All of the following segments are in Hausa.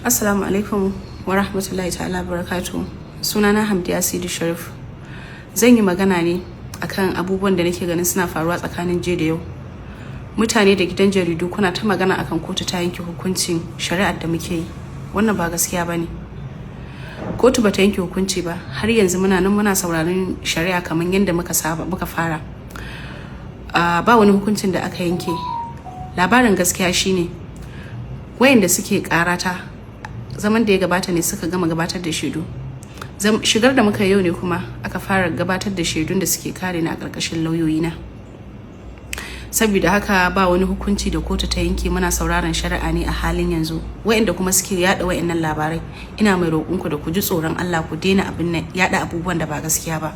Assalamu alaikum wa rahmatullahi ta'ala barakatuh. Sunana Hamdiya Sidi Sharif. Zan yi magana ne akan abubuwan da nake ganin suna faruwa tsakanin jiya da yau. Mutane da gidan jaridu kuna ta magana akan kotu ta yanke hukuncin shari'ar da muke yi. Wannan ba gaskiya bane. Kotu bata yanke hukunci ba, har yanzu muna nan muna sauraron shari'a kamar yadda muka fara. Ba wani hukuncin da aka yanke. Labarin gaskiya shine wayanda suke karata zaman da ya gabata ne suka gama gabatar da shaidu. Shigar da muka yau ne kuma aka fara gabatar da shaidun da suke kare ni a ƙarƙashin lauyoyina. Saboda haka ba wani hukunci da kotu ta yanke, muna sauraron shari'a ne a halin yanzu. Wayanda kuma suke yada wayannan labarai, ina mai roƙonku da ku ji tsoron Allah, ku daina yada abubuwan da ba gaskiya ba.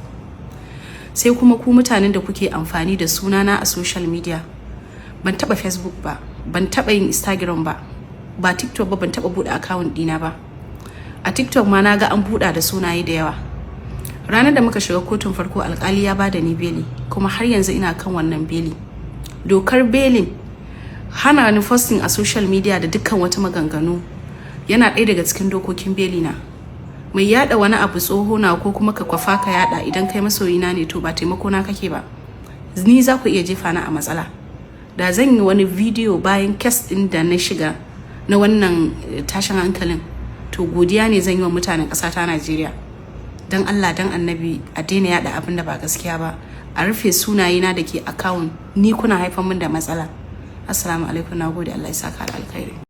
Sai kuma ku mutanen da kuke amfani da sunana a social media, ban taba Facebook ba, ban taba yin Instagram ba TikTok ba, ban taba bude account dina ba. A TikTok ma na ga an buɗa da sunaye da yawa. Ranar da muka shiga kotun farko, alƙali ya bada ni beli, kuma har yanzu ina kan wannan beli. Dokar belin hana ni posting a social media da dukkan wata maganganu yana ɗaya daga cikin dokokin beli na. Mai yada wani abu tsoho na ko kuma ka kwafa ka yada idan kai masoyina ne to ba taimako na kake ba. Ni za ku iya jefa na a matsala. Da zan yi wani video bayan case din da na shiga na wannan tashin hankalin, to godiya ne zan yi wa mutanen ƙasa ta Najeriya. Dan Allah dan Annabi a daina yada abin da ba gaskiya ba. A rufe sunayena da ke account, ni kuna haifar min da matsala. Assalamu alaikum, nagode, Allah ya saka da alkhairi.